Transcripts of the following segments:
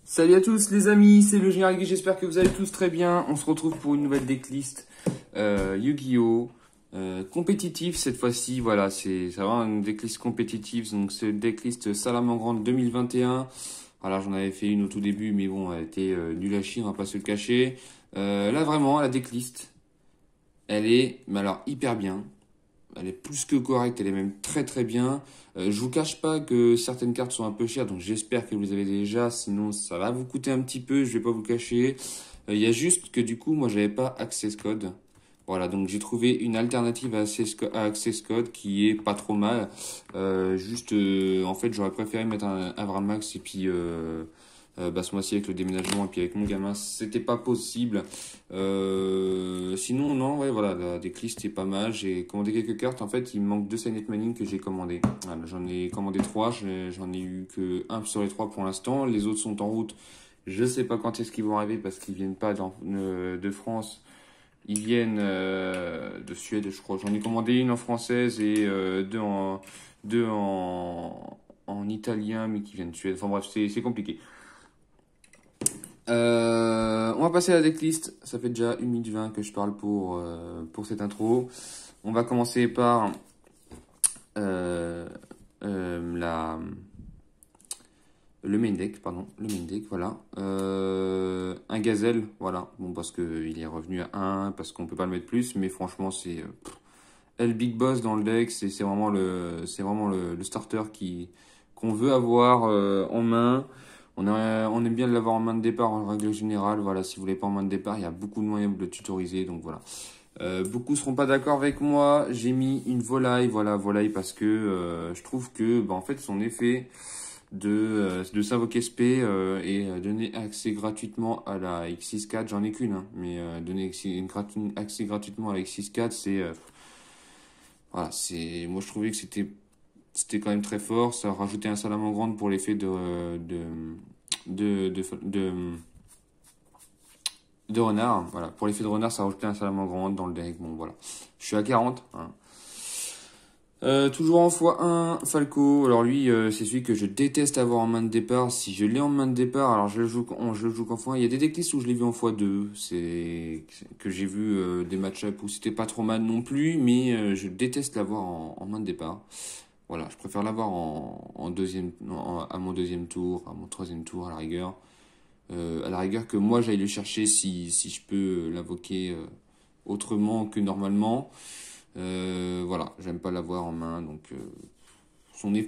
Salut à tous les amis, c'est le Général Guy, j'espère que vous allez tous très bien. On se retrouve pour une nouvelle decklist Yu-Gi-Oh! Compétitive cette fois-ci, voilà, c'est vraiment une decklist compétitive, donc c'est une decklist Salamangreande 2021. Voilà, j'en avais fait une au tout début, mais bon, elle était nulle à chier, on va pas se le cacher. Là vraiment, la decklist, elle est, mais alors hyper bien. Elle est plus que correcte, elle est même très très bien. Je vous cache pas que certaines cartes sont un peu chères, donc j'espère que vous les avez déjà, sinon ça va vous coûter un petit peu, je vais pas vous cacher. Il y a juste que du coup, moi j'avais pas Access Code. Voilà, donc j'ai trouvé une alternative à Access Code qui est pas trop mal. En fait, j'aurais préféré mettre un Avramax et puis ce mois-ci avec le déménagement et puis avec mon gamin, c'était pas possible. Sinon, non, ouais, voilà, la decklist est pas mal. J'ai commandé quelques cartes. En fait, il me manque deux Signet Manning que j'ai commandé. Voilà, j'en ai commandé trois. J'en ai eu que un sur les trois pour l'instant. Les autres sont en route. Je sais pas quand est-ce qu'ils vont arriver parce qu'ils viennent pas de France. Ils viennent de Suède, je crois. J'en ai commandé une en française et deux en italien, mais qui viennent de Suède. Enfin bref, c'est compliqué. On va passer à la decklist. Ça fait déjà 1 minute 20 que je parle pour cette intro. On va commencer par euh, euh, le main deck, pardon. Le main deck, voilà. Un gazelle, voilà. Bon, parce qu'il est revenu à 1, parce qu'on peut pas le mettre plus, mais franchement, c'est le big boss dans le deck. C'est vraiment le starter qu'on veut avoir en main. On aime bien l'avoir en main de départ en règle générale. Voilà, si vous voulez pas en main de départ, il y a beaucoup de moyens de le tutoriser. Donc voilà. Beaucoup seront pas d'accord avec moi. J'ai mis une volaille, voilà, volaille parce que je trouve que, en fait, son effet de s'invoquer SP et donner accès gratuitement à la X64, j'en ai qu'une, hein, mais donner accès gratuitement à la X64, voilà, moi je trouvais que c'était quand même très fort. Ça rajoutait un Salamangreande pour l'effet de, de, de renard. Voilà. Pour l'effet de renard, ça rajoutait un Salamangreande dans le deck. Bon, voilà. Je suis à 40. Hein. Toujours en x1, Falco. Alors lui, c'est celui que je déteste avoir en main de départ. Si je l'ai en main de départ, alors je le joue qu'en x1. Il y a des decklists où je l'ai vu en x2. C'est que j'ai vu des match-up où c'était pas trop mal non plus, mais je déteste l'avoir en main de départ. Voilà, je préfère l'avoir en deuxième, à mon deuxième tour, à mon troisième tour à la rigueur. À la rigueur que moi j'aille le chercher si je peux l'invoquer autrement que normalement. Voilà, j'aime pas l'avoir en main, donc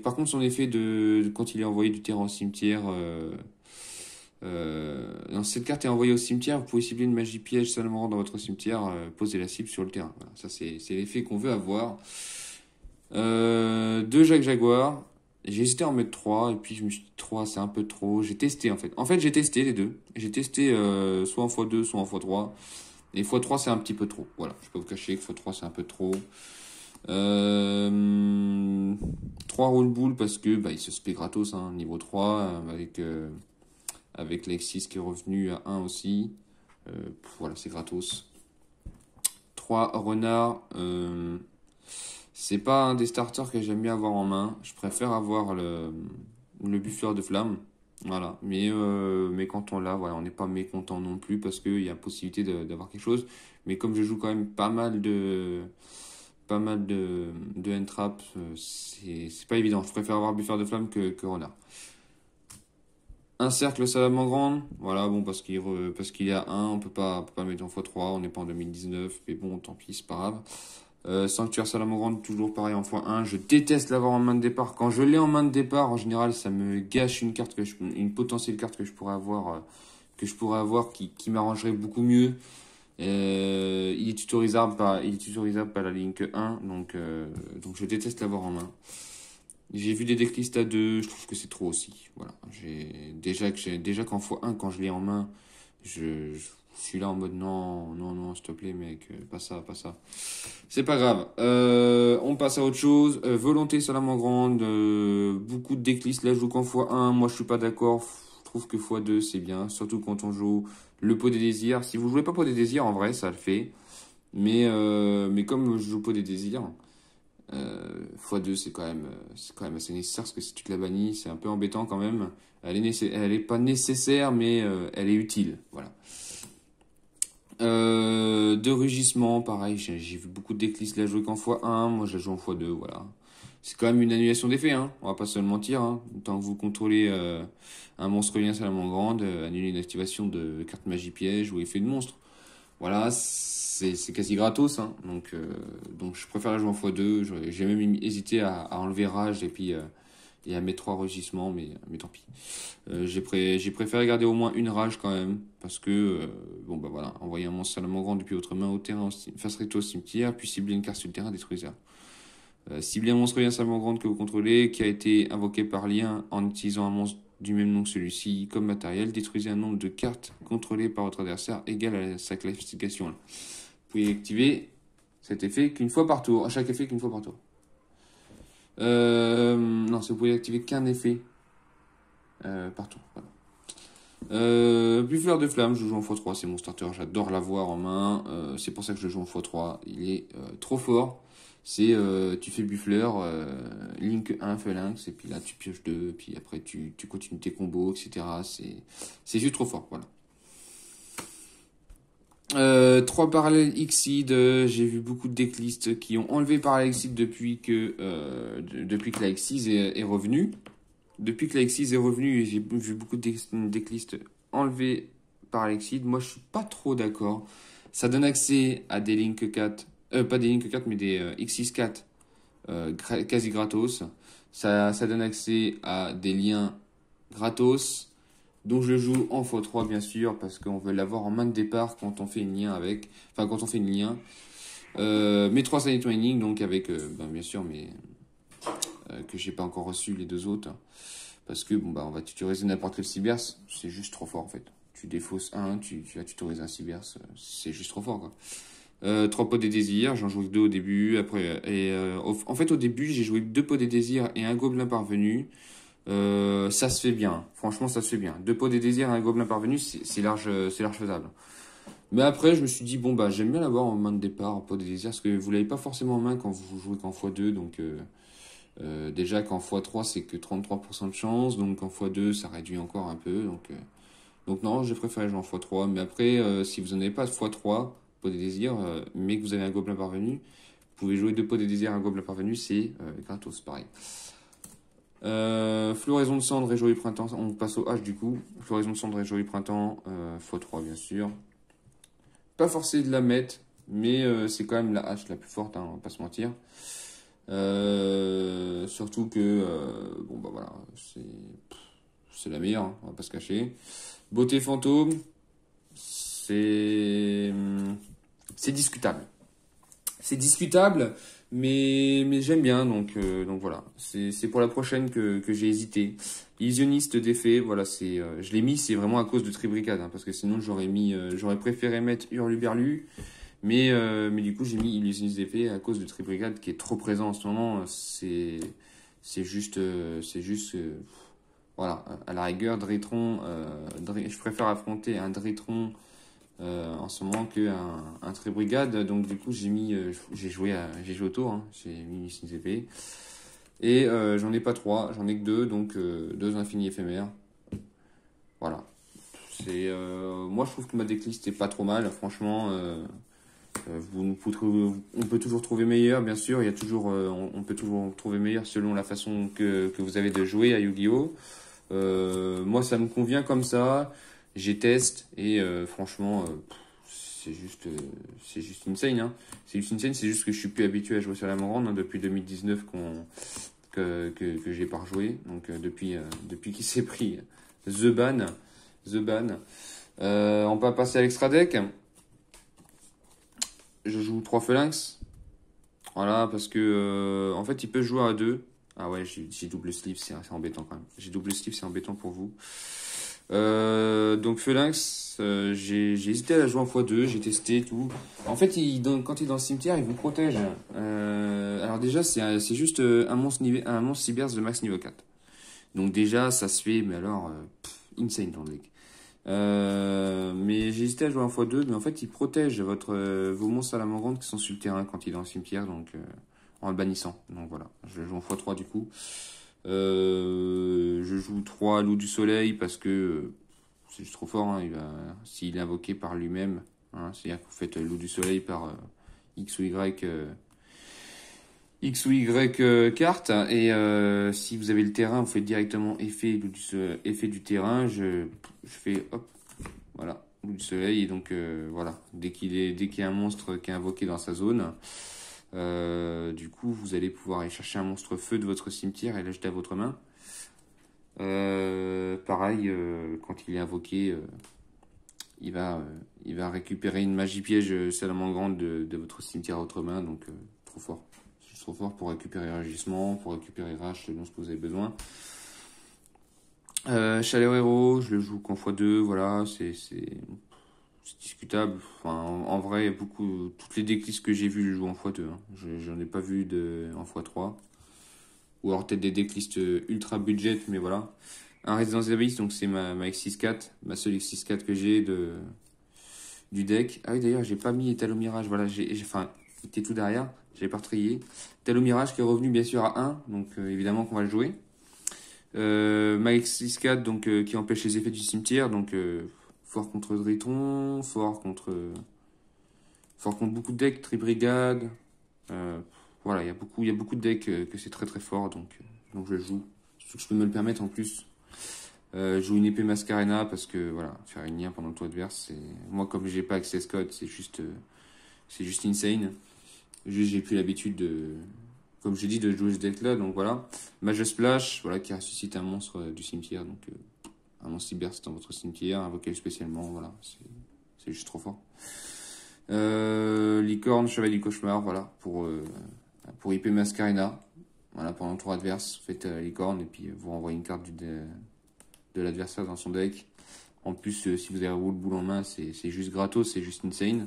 par contre son effet quand il est envoyé du terrain au cimetière, non, cette carte est envoyée au cimetière, vous pouvez cibler une magie piège seulement dans votre cimetière, poser la cible sur le terrain. Voilà, ça c'est l'effet qu'on veut avoir. Deux Jacques Jaguar. J'ai hésité à en mettre 3 et puis je me suis dit 3 c'est un peu trop. J'ai testé en fait. En fait j'ai testé les deux. J'ai testé soit en x2 soit en x3. Et x3 c'est un petit peu trop. Voilà, je peux vous cacher que x3 c'est un peu trop. 3 roll bull parce que il se spé gratos hein, niveau 3 avec l'X6 qui est revenu à 1 aussi. Voilà, c'est gratos. 3 renards. C'est pas un des starters que j'aime bien avoir en main. Je préfère avoir le buffeur de flamme. Voilà. Mais quand on l'a, voilà, on n'est pas mécontent non plus parce qu'il y a possibilité d'avoir quelque chose. Mais comme je joue quand même pas mal de end-trap, c'est pas évident. Je préfère avoir buffeur de flamme que renard. Un cercle Salamangreande. Voilà, bon, parce qu'il y a un, on peut pas le mettre en x3. On n'est pas en 2019. Mais bon, tant pis, c'est pas grave. Sanctuaire Salamangreande, toujours pareil en x1. Je déteste l'avoir en main de départ. Quand je l'ai en main de départ, en général, ça me gâche une potentielle carte que je pourrais avoir, qui m'arrangerait beaucoup mieux. Il est tutorisable par la ligne que 1, donc je déteste l'avoir en main. J'ai vu des decklists à 2, je trouve que c'est trop aussi. Voilà, déjà qu'en x1, quand je l'ai en main, je suis là en mode non, s'il te plaît, mec, pas ça. C'est pas grave. On passe à autre chose. Volonté Salamangreande, beaucoup de decklists. Là, je joue qu'en x1. Moi, je suis pas d'accord. Je trouve que x2, c'est bien. Surtout quand on joue le pot des désirs. Si vous jouez pas pot des désirs, en vrai, ça le fait. Mais comme je joue pot des désirs, x2 c'est quand même assez nécessaire parce que si tu te la bannis, c'est un peu embêtant quand même. Elle est pas nécessaire, mais elle est utile. Voilà. De rugissement, pareil, j'ai vu beaucoup de decklists la jouer qu'en x1, moi je la joue en x2, voilà. C'est quand même une annulation d'effet, hein, on va pas se le mentir, hein. Tant que vous contrôlez un monstre lien salamandre, annuler une activation de carte magie piège ou effet de monstre. Voilà, c'est quasi gratos, hein. Donc je préfère la jouer en x2, j'ai même hésité à enlever rage et à mettre 3 rugissements, mais tant pis. J'ai préféré garder au moins une rage quand même, parce que, bon bah voilà, envoyer un monstre salamandre depuis votre main au terrain, face recto au cimetière, puis cibler une carte sur le terrain, détruiseur. Cibler un monstre lien salamandre que vous contrôlez, qui a été invoqué par lien en utilisant un monstre du même nom que celui-ci comme matériel, détruisez un nombre de cartes contrôlées par votre adversaire égal à sa classification. Vous pouvez activer cet effet qu'une fois par tour, à chaque effet qu'une fois par tour. Non, vous pouvez activer qu'un effet par tour. Voilà. Buffleur de flamme, je joue en x3, c'est mon starter, j'adore l'avoir en main, c'est pour ça que je joue en x3, il est trop fort. C'est tu fais buffleur, link 1, phalanx, et puis là tu pioches 2, puis après tu continues tes combos, etc. C'est juste trop fort, voilà. 3 parallèles Xseed, j'ai vu beaucoup de decklists qui ont enlevé parallèle Xseed depuis que la Xyz est revenue. Depuis que la Xyz est revenue, j'ai vu beaucoup de decklists enlever parallèle Xseed. Moi, je suis pas trop d'accord. Ça donne accès à des Link 4, pas des Link 4, mais des Xyz 4 quasi gratos. Ça donne accès à des liens gratos. Donc je joue en x3 bien sûr parce qu'on veut l'avoir en main de départ quand on fait une lien avec. Enfin quand on fait une lien. Mes 3 Sanity Mining donc avec bien sûr mais que j'ai pas encore reçu les 2 autres. Parce que bon bah on va tutoriser n'importe quel Cyberse, c'est juste trop fort en fait. Tu défausses un, tu vas tutoriser un Cyberse, c'est juste trop fort quoi. 3 pots des désirs, j'en jouais que 2 au début, après en fait au début j'ai joué 2 pots des désirs et un gobelin parvenu. Ça se fait bien, franchement ça se fait bien. 2 pots des désirs et un gobelin parvenu, c'est large faisable. Mais après je me suis dit bon bah j'aime bien l'avoir en main de départ en pot des désirs parce que vous l'avez pas forcément en main quand vous jouez qu'en x2, donc déjà qu'en x3 c'est que 33% de chance, donc en x2 ça réduit encore un peu, donc non j'ai préféré jouer en x3, mais après si vous n'en avez pas de x3 pot des désirs, mais que vous avez un gobelin parvenu, vous pouvez jouer 2 pots des désirs et un gobelin parvenu, c'est gratos pareil. Floraison de cendre et joli printemps, on passe au H du coup. Floraison de cendre et joli printemps, x3 bien sûr. Pas forcé de la mettre, mais c'est quand même la H la plus forte, hein, on va pas se mentir. Surtout que, bon bah voilà, c'est la meilleure, hein, on va pas se cacher. Beauté fantôme, c'est discutable. C'est discutable. Mais j'aime bien, donc voilà. C'est pour la prochaine que j'ai hésité. Illusionniste d'effet, voilà, je l'ai mis, c'est vraiment à cause de Tribricade, hein, parce que sinon j'aurais préféré mettre Hurluberlu, mais du coup j'ai mis Illusionniste d'effet à cause de Tribricade qui est trop présent en ce moment. C'est juste, voilà, à la rigueur, Dritron, je préfère affronter un Dritron en ce moment qu'un Tribrigade, donc du coup j'ai joué au tour, hein, j'ai mis une épée et j'en ai pas 3, j'en ai que 2, donc 2 infinis éphémères. Voilà, moi je trouve que ma decklist est pas trop mal, franchement. On peut toujours trouver meilleur, bien sûr, il y a toujours on peut toujours trouver meilleur selon la façon que vous avez de jouer à Yu-Gi-Oh. Moi ça me convient comme ça. J'ai test et franchement c'est juste insane, hein. C'est juste insane, c'est juste que je suis plus habitué à jouer sur la Salamandre, hein, depuis 2019 que j'ai pas rejoué, donc depuis qu'il s'est pris The Ban. On va passer à l'extra deck. Je joue 3 phalanx, voilà, parce que en fait il peut jouer à 2. Ah ouais, j'ai double sleeve, c'est embêtant quand même. J'ai double sleeve, c'est embêtant pour vous. Donc Phalanx, j'ai hésité à la jouer en x2, j'ai testé tout. En fait, quand il est dans le cimetière, il vous protège. Alors déjà, c'est juste un monstre Cyberse de max niveau 4. Donc déjà, ça se fait, mais alors, insane dans le deck. Mais j'ai hésité à jouer en x2, mais en fait, il protège vos monstres salamandres qui sont sur le terrain quand il est dans le cimetière. Donc en le bannissant. Donc voilà, je le joue en x3 du coup. Je joue 3 loups du soleil parce que c'est juste trop fort. Hein, s'il est invoqué par lui-même, hein, c'est-à-dire que vous faites loup du soleil par X ou Y. X ou Y carte, et si vous avez le terrain, vous faites directement effet du terrain. Je fais hop, voilà, loup du soleil, et donc voilà, dès qu'il y a un monstre qui est invoqué dans sa zone, du coup vous allez pouvoir aller chercher un monstre feu de votre cimetière et l'ajouter à votre main. Pareil, quand il est invoqué, il va récupérer une magie piège salamandre de votre cimetière à votre main, donc trop fort. Trop fort pour récupérer Régissement, pour récupérer Rage selon ce que vous avez besoin. Chaleur Héros, je le joue qu'en x2, voilà, c'est discutable. Enfin, en vrai, toutes les decklists que j'ai vues, je le joue en x2. Hein. J'en ai pas vu en x3. Ou alors peut-être des decklists ultra budget, mais voilà. Un Residence Abyss, donc c'est ma X64, ma seule X64 que j'ai du deck. Ah oui, d'ailleurs, j'ai pas mis Étal au Mirage, voilà, enfin, il était tout derrière, j'avais pas retrié. Étal au Mirage qui est revenu bien sûr à 1, donc évidemment qu'on va le jouer. Ma X64, donc qui empêche les effets du cimetière, donc fort contre Driton, fort contre beaucoup de decks, Tribrigade. Voilà, il y a beaucoup de decks que c'est très très fort, donc je le joue. Surtout que je peux me le permettre en plus. Je joue une épée Mascarena parce que voilà, faire une lien pendant le tour adverse, moi comme j'ai pas access code, c'est juste insane. Juste j'ai plus l'habitude comme je dis, de jouer ce deck là, donc voilà. Mage Splash, voilà, qui ressuscite un monstre du cimetière, donc un monstre cyberse dans votre cimetière, invoqué spécialement, voilà, c'est juste trop fort. Licorne, Chevalier du Cauchemar, voilà, pour IP Mascarena. Voilà, pendant le tour adverse, faites Licorne et puis vous renvoyez une carte de l'adversaire dans son deck. En plus, si vous avez le boule en main, c'est juste gratos, c'est juste insane.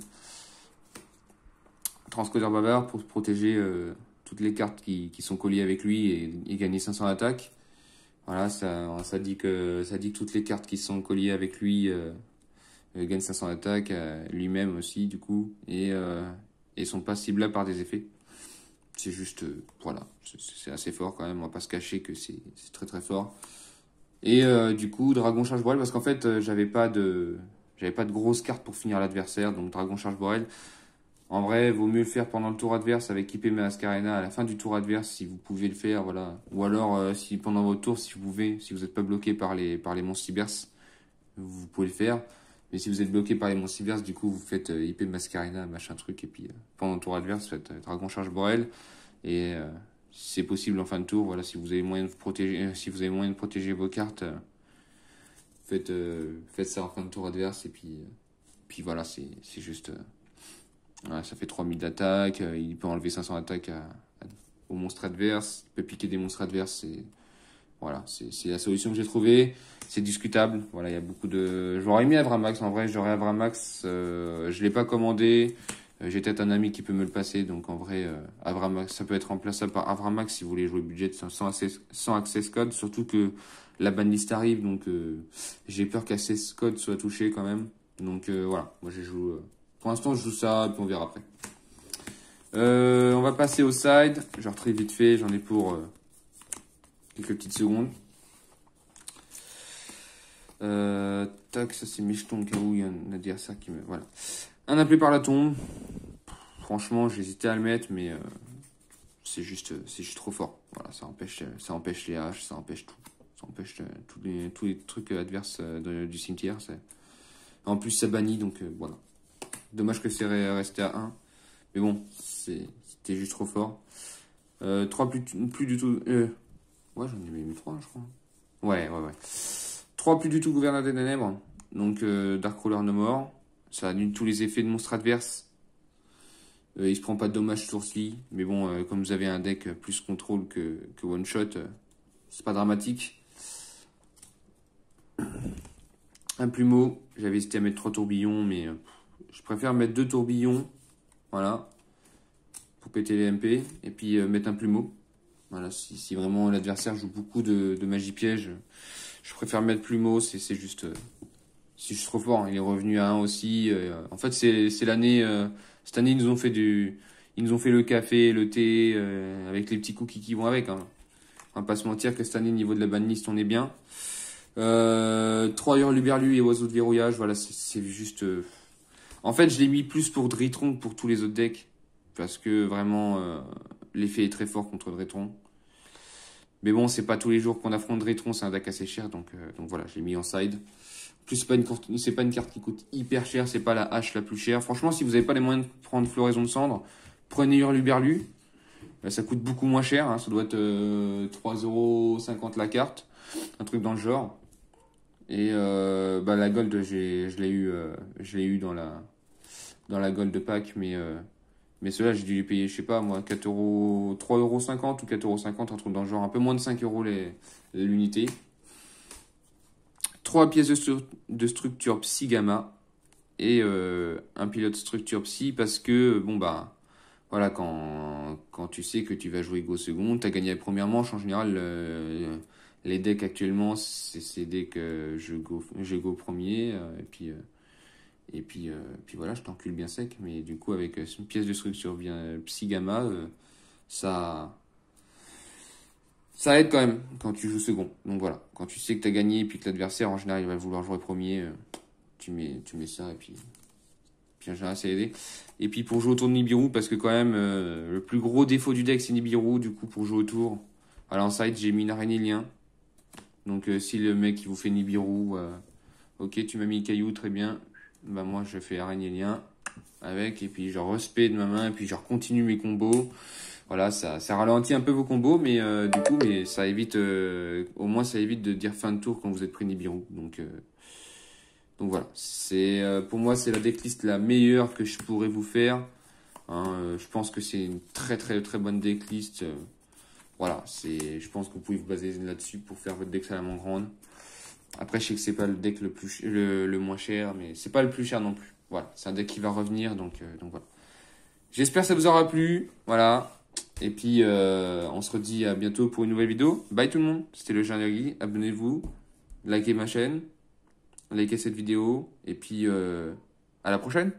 Transcodeur Bavard pour protéger toutes les cartes qui sont collées avec lui et gagner 500 d'attaque. Voilà, ça dit que toutes les cartes qui sont collées avec lui gagnent 500 d'attaque, lui-même aussi du coup, et sont pas ciblables par des effets. C'est juste, voilà, c'est assez fort quand même, on va pas se cacher que c'est très très fort. Et du coup, Dragon Charge Borel, parce qu'en fait, j'avais pas de grosses cartes pour finir l'adversaire, donc Dragon Charge Borel. En vrai, vaut mieux le faire pendant le tour adverse avec IP Mascarena à la fin du tour adverse si vous pouvez le faire, voilà. Ou alors, si pendant votre tour, si vous n'êtes pas bloqué par les monstres cybers, vous pouvez le faire. Mais si vous êtes bloqué par les monstres cybers, du coup, vous faites IP Mascarena, machin truc, et puis pendant le tour adverse, vous faites Dragon Charge Borel. Et si c'est possible en fin de tour, voilà, si vous avez moyen de protéger vos cartes, faites ça en fin de tour adverse, et puis voilà, c'est juste. Voilà, ça fait 3000 d'attaque, il peut enlever 500 d'attaque aux monstres adverses, il peut piquer des monstres adverses, voilà, c'est la solution que j'ai trouvée. C'est discutable, voilà, il y a beaucoup de... J'aurais aimé Avramax, en vrai, j'aurais Avramax, je l'ai pas commandé, j'ai peut-être un ami qui peut me le passer, donc en vrai, Avramax, ça peut être remplaçable par Avramax si vous voulez jouer budget sans access code, surtout que la banlist arrive, donc j'ai peur qu'access code soit touché quand même. Donc voilà, moi j'ai joué... Pour l'instant, je joue ça, et puis on verra après. On va passer au side. Je retrouve vite fait, j'en ai pour quelques petites secondes. Tac, ça c'est mes jetons au cas où il y a un adversaire qui me... Voilà. Un appelé par la tombe. Franchement, j'hésitais à le mettre, mais c'est juste trop fort. Voilà, ça empêche les haches, ça empêche tout. Ça empêche tous les trucs adverses du cimetière. En plus, ça bannit, donc voilà. Dommage que c'est resté à 1. Mais bon, c'était juste trop fort. 3 plus du tout... ouais, j'en ai mis 3, je crois. Ouais. 3 plus du tout Gouverneur des Ténèbres. Donc, Darkcrawler No More. Ça annule tous les effets de monstres adverses. Il se prend pas de dommages sourcely. Mais bon, comme vous avez un deck plus contrôle que one shot, c'est pas dramatique. Un plumeau. J'avais hésité à mettre 3 tourbillons, mais... je préfère mettre 2 tourbillons, voilà, pour péter les MP, et puis mettre un plumeau. Voilà, si vraiment l'adversaire joue beaucoup de magie piège, je préfère mettre plumeau, c'est juste trop fort. Hein. Il est revenu à 1 aussi. En fait, c'est l'année, cette année, ils nous ont fait Ils nous ont fait le café, le thé, avec les petits cookies qui vont avec. Hein. On va pas se mentir que cette année, au niveau de la banlist, on est bien. 3 Hurluberlu et Oiseau de verrouillage, voilà, c'est juste... En fait, je l'ai mis plus pour Dritron que pour tous les autres decks. Parce que vraiment, l'effet est très fort contre Dritron. Mais bon, c'est pas tous les jours qu'on affronte Dritron, c'est un deck assez cher, donc voilà, je l'ai mis en side. En plus, c'est pas une carte qui coûte hyper cher, c'est pas la hache la plus chère. Franchement, si vous n'avez pas les moyens de prendre Floraison de Cendre, prenez Hurluberlu. Ça coûte beaucoup moins cher, hein, ça doit être 3,50€ la carte, un truc dans le genre. Et la gold, je l'ai eu dans la gold pack, mais ceux-là, j'ai dû les payer, je sais pas moi, 4€, 3,50€ ou 4,50€, un truc dans le genre, un peu moins de 5€ l'unité. 3 pièces de structure Psy Gamma et un pilote structure Psy parce que, bon bah, voilà, quand tu sais que tu vas jouer Go second, tu as gagné la première manche, en général, les decks actuellement, c'est des que je go premier, puis voilà, je t'encule bien sec, mais du coup, avec une pièce de structure bien Psy Gamma, ça aide quand même quand tu joues second. Donc voilà, quand tu sais que tu as gagné et puis que l'adversaire en général il va vouloir jouer premier, tu mets ça et puis en général ça aide. Et puis pour jouer autour de Nibiru, parce que quand même le plus gros défaut du deck c'est Nibiru, du coup pour jouer autour, alors en side j'ai mis une araignée lien. Donc si le mec il vous fait Nibiru, ok tu m'as mis caillou, très bien, bah moi je fais araignée lien avec et puis je respect de ma main et puis je continue mes combos. Voilà, ça ralentit un peu vos combos, mais du coup, ça évite, au moins ça évite de dire fin de tour quand vous êtes pris Nibiru. Donc voilà, pour moi c'est la decklist la meilleure que je pourrais vous faire. Hein, je pense que c'est une très très très bonne decklist. Voilà, je pense que vous pouvez vous baser là-dessus pour faire votre deck salamandre grande. Après, je sais que c'est pas le deck le moins cher, mais c'est pas le plus cher non plus. Voilà, c'est un deck qui va revenir, donc voilà. J'espère que ça vous aura plu. Voilà. Et puis, on se redit à bientôt pour une nouvelle vidéo. Bye tout le monde. C'était le Jardin. Abonnez-vous. Likez ma chaîne. Likez cette vidéo. Et puis, à la prochaine.